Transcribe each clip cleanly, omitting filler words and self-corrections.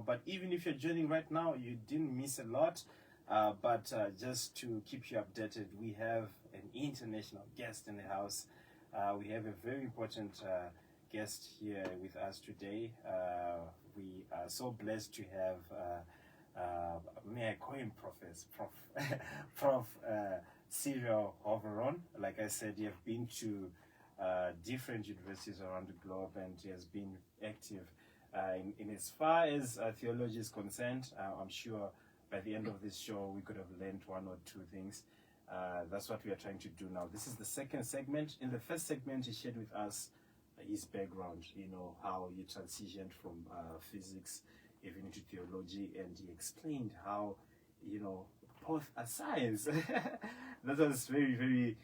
But even if you're joining right now, you didn't miss a lot. But just to keep you updated, we have an international guest in the house. We have a very important guest here with us today. We are so blessed to have, may I call him Prof. Cyril Hoveron. Like I said, you have been to different universities around the globe, and he has been active in as far as theology is concerned. I'm sure by the end of this show we could have learned one or two things. That's what we are trying to do now. This is the second segment. In the first segment, he shared with us his background, how he transitioned from physics even into theology, and he explained how, both are science. That was very, very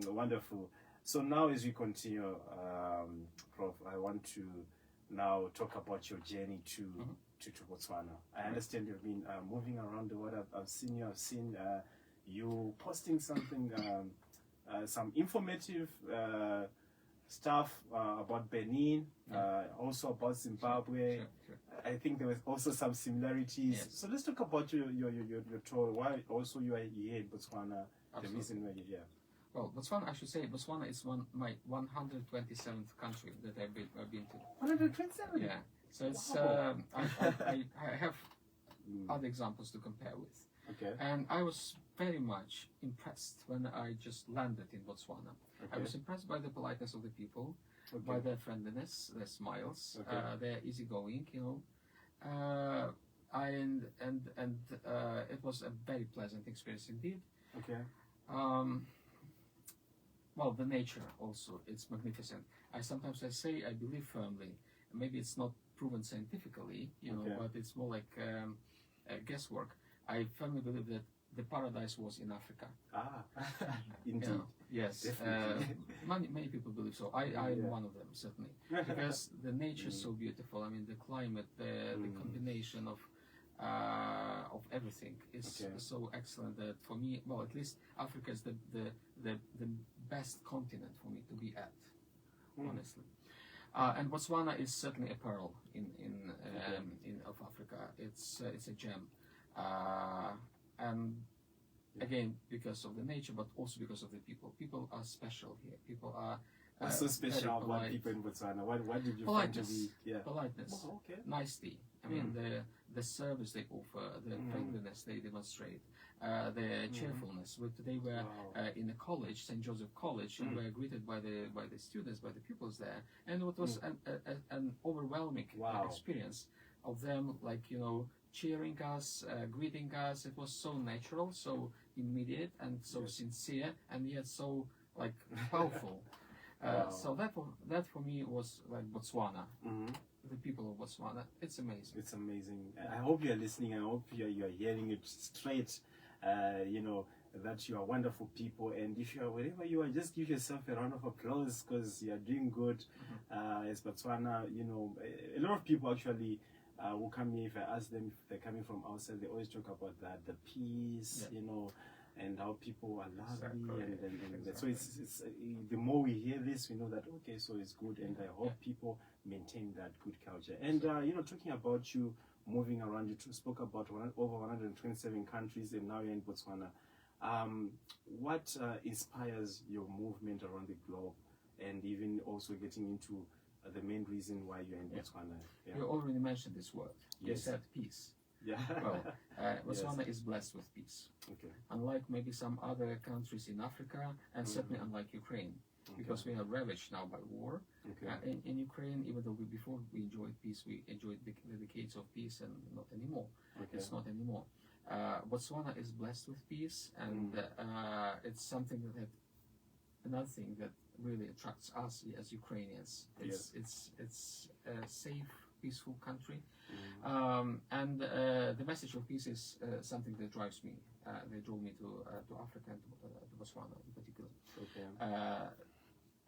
wonderful. So now as we continue, Prof, I want to now talk about your journey to Botswana. I understand you've been moving around the world. I've seen you posting something, some informative stuff about Benin, also about Zimbabwe. Sure. I think there was also some similarities. Yes. So let's talk about your tour. Why also you are here in Botswana? Absolutely. The reason why you're here. Well, Botswana, I should say, Botswana is my 127th country that I've been to. 127? Yeah. So it's Wow. I have other examples to compare with. Okay. And I was very much impressed when I just landed in Botswana. I was impressed by the politeness of the people, by their friendliness, their smiles, their easygoing, and it was a very pleasant experience indeed. Okay. Well, the nature also, it's magnificent. I say I believe firmly, maybe it's not proven scientifically, but it's more like guesswork. I firmly believe that the paradise was in Africa. Indeed. Yes. Many people believe so. I am one of them, certainly. Because the nature is so beautiful. I mean, the climate, the combination of everything is so excellent that for me, well, at least Africa is the best continent for me to be at, honestly. And Botswana is certainly a pearl of Africa. It's a gem. And again, because of the nature, but also because of the people. People are special here. People are what's so special about people in Botswana? What did you find to be? Politeness, nicety. I mean, the service they offer, the friendliness they demonstrate, the cheerfulness. Today we're in a college, St. Joseph College, and we're greeted by the students, by the pupils there, and it was an overwhelming experience of them, cheering us, greeting us. It was so natural, so immediate, and so sincere, and yet so powerful. So that for me was like Botswana. The people of Botswana, it's amazing. It's amazing. I hope you are listening. I hope you are hearing it straight. That you are wonderful people, and if you are wherever you are, just give yourself a round of applause because you are doing good. As Botswana, a lot of people actually will come here. If I ask them if they're coming from outside, they always talk about that, the peace, and how people are lovely, and so it's the more we hear this, we know that so it's good, and I hope people maintain that good culture. And talking about you moving around, you spoke about over 127 countries, and now you're in Botswana. What inspires your movement around the globe, and even also getting into the main reason why you're in Botswana? You already mentioned this word. Yes. You said peace. Yeah. Well, Botswana is blessed with peace. Okay. Unlike maybe some other countries in Africa, and certainly unlike Ukraine, because we are ravaged now by war. In Ukraine, even though before we enjoyed peace, we enjoyed the decades of peace, and not anymore. It's not anymore. Botswana is blessed with peace, and it's something another thing that really attracts us as Ukrainians. It's a safe, peaceful country, and the message of peace is something that drives me. They drove me to Africa and to Botswana in particular.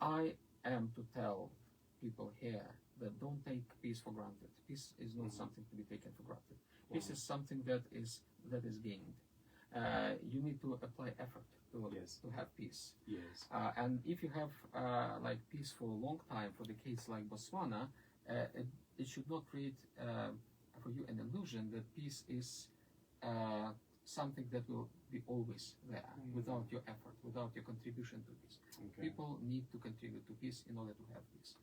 I am to tell people here that don't take peace for granted. Peace is not something to be taken for granted. Peace is something that is gained. You need to apply effort to have peace. Yes. And if you have peace for a long time, for decades like Botswana, it should not create a for you an illusion that peace is something that will be always there without your effort, without your contribution to peace. Okay. People need to contribute to peace in order to have peace.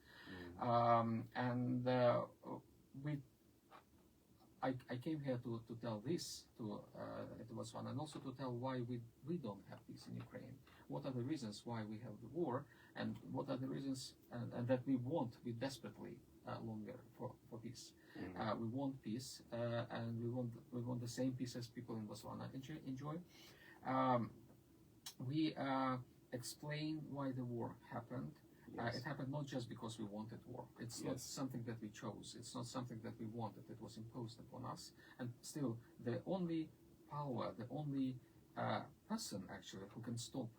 I came here to tell this to Botswana, and also to tell why we don't have peace in Ukraine. What are the reasons why we have the war, and what are the reasons and that we desperately longer for peace. We want peace, and we want the same peace as people in Botswana enjoy. We explain why the war happened. Yes. It happened not just because we wanted war. It's not something that we chose. It's not something that we wanted. It was imposed upon us. And still, the only power, the only person actually who can stop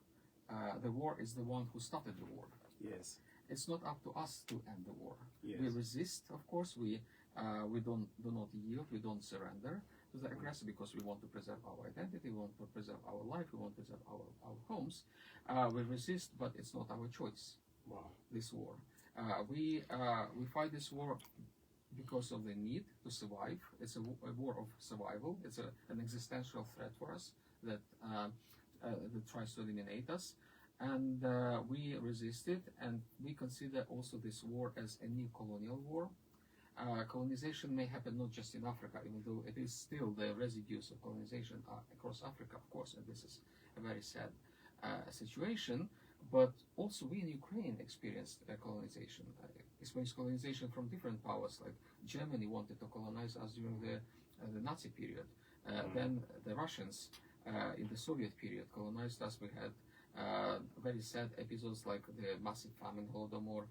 the war is the one who started the war. Yes. It's not up to us to end the war. Yes. We resist, of course. We do not yield. We don't surrender to the aggressor because we want to preserve our identity. We want to preserve our life. We want to preserve our homes. We resist, but it's not our choice. Wow. This war. We fight this war because of the need to survive. It's a war of survival. It's an existential threat for us that tries to eliminate us. And we resist it, and we consider also this war as a new colonial war. Colonization may happen not just in Africa, even though it is still the residues of colonization across Africa, of course, and this is a very sad situation. But also we in Ukraine experienced colonization. Experienced colonization from different powers, like Germany wanted to colonize us during the Nazi period. Then the Russians in the Soviet period colonized us. We had very sad episodes like the massive famine, Holodomor.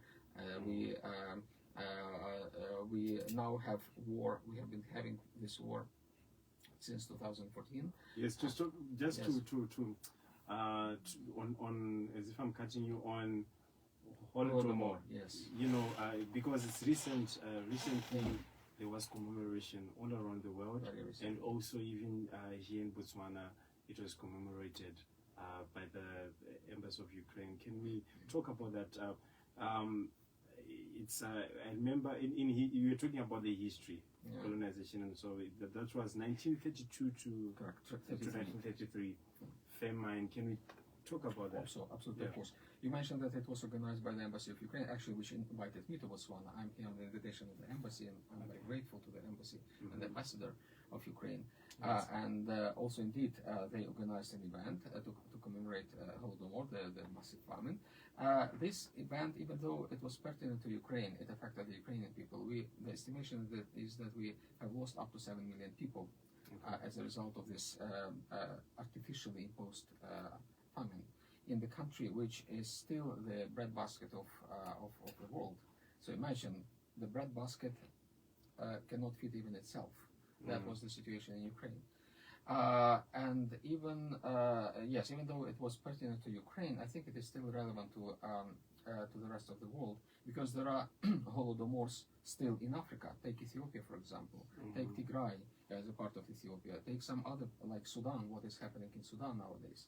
We now have war. We have been having this war since 2014. Yes, just Yes. to on as if I'm catching you on Holodomor. Yes. You know, because it's recently there was commemoration all around the world, Very recently. and also even here in Botswana, it was commemorated by the Embassy of Ukraine. Can we talk about that? It's I remember you were talking about the history, colonization, and so that was 1932 to Correct. 1933. Famine. Can we talk about that? Absolutely, of course. You mentioned that it was organized by the Embassy of Ukraine, actually, which invited me to Botswana. I'm here on the invitation of the embassy, and I'm very grateful to the embassy and the ambassador of Ukraine. And also, indeed, they organized an event to commemorate Holodomor, the massive famine. This event, even though it was pertinent to Ukraine, it affected the Ukrainian people. The estimation is that we have lost up to 7 million people as a result of this artificially imposed famine in the country, which is still the breadbasket of the world. So imagine the breadbasket cannot feed even itself. That was the situation in Ukraine. And even even though it was pertinent to Ukraine, I think it is still relevant to the rest of the world, because there are Holodomors still in Africa. Take Ethiopia, for example. Take Tigray as a part of Ethiopia. Take some other, like Sudan, what is happening in Sudan nowadays.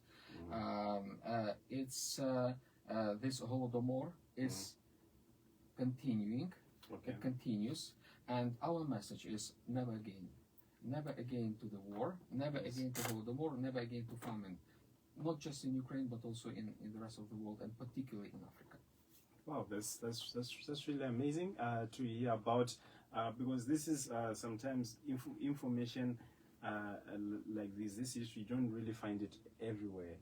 This Holodomor is continuing. Okay. It continues, and our message is never again. Never again to the war, never again to Holodomor, never again to famine. Not just in Ukraine, but also in the rest of the world, and particularly in Africa. Wow, that's really amazing to hear about, because this is sometimes information like this history, you don't really find it everywhere,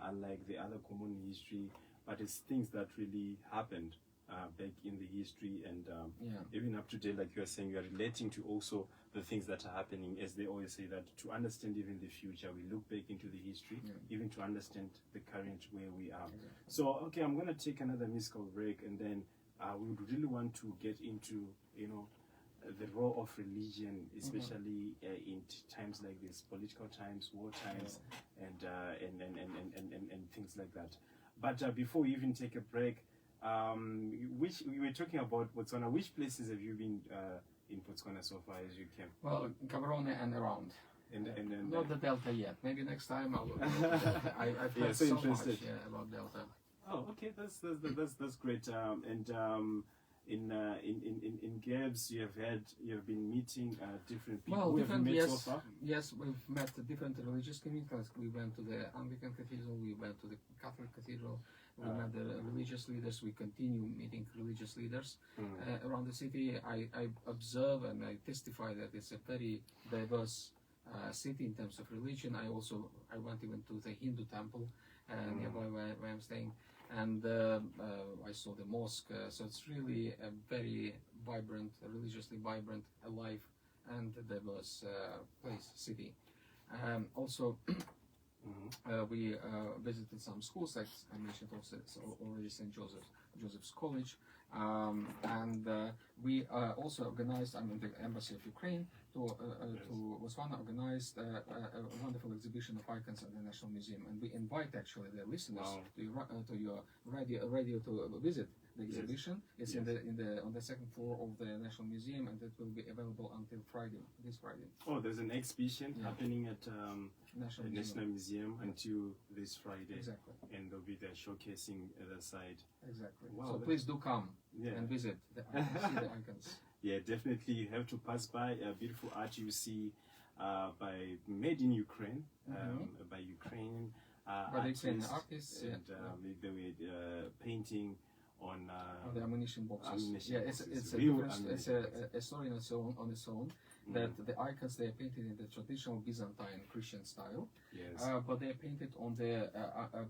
unlike the other common history, but it's things that really happened back in the history, and even up to date, like you are saying, you are relating to also the things that are happening, as they always say, that to understand even the future, we look back into the history, even to understand the current where we are. So, okay, I'm going to take another musical break, and then we would really want to get into, the role of religion, especially in times like this, political times, war times, and things like that. But before we even take a break, which we were talking about Botswana. Which places have you been in Botswana so far as you came? Well, Gaborone and around. And not the Delta yet. Maybe next time I will. I've heard so much about Delta. Oh, okay, that's great. in Gabs, you have been meeting different people. Well, Who have you different, met yes, so far? yes, we've met different religious communities. We went to the Anglican Cathedral, we went to the Catholic Cathedral, we met the religious leaders, we continue meeting religious leaders around the city. I observe and I testify that it's a very diverse city in terms of religion. I went even to the Hindu temple nearby where I'm staying, and I saw the mosque. So it's really a very vibrant, religiously vibrant, alive, and diverse city. Also, we visited some schools, like I mentioned also already St. Joseph's College, and we also organized, the Embassy of Ukraine to Botswana organized a wonderful exhibition of icons at the National Museum, and we invite actually the listeners to your radio to visit the exhibition. It's on the second floor of the National Museum, and it will be available until this Friday. Oh, there's an exhibition happening at National Museum until this Friday. Exactly. And they'll be there showcasing the side. Exactly. Wow, so please do come and visit see the icons. Yeah, definitely. You have to pass by beautiful art you see made in Ukraine, by Ukrainian artists, and they were painting on the ammunition boxes. It's a story on its own. That the icons, they are painted in the traditional Byzantine Christian style, but they are painted on the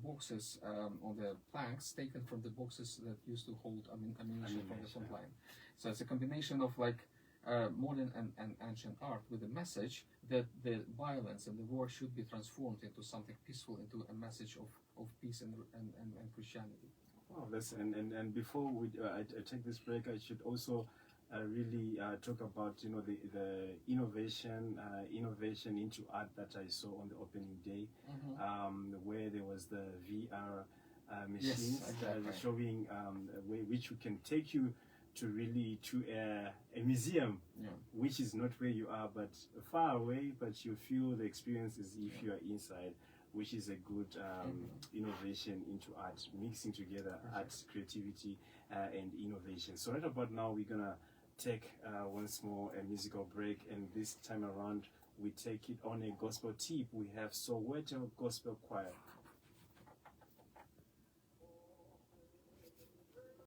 boxes, on the planks taken from the boxes that used to hold ammunition from the front line. So it's a combination of modern and ancient art with the message that the violence and the war should be transformed into something peaceful, into a message of peace and Christianity. Wow, and before I take this break, I should also really talk about the innovation into art that I saw on the opening day, where there was the VR machines showing which can take you to a museum, which is not where you are but far away, but you feel the experience as if you are inside, which is a good innovation into art, mixing together art, creativity, and innovation. So right about now, we're gonna take once more a musical break, and this time around we take it on a gospel tip. We have Soweto Gospel Choir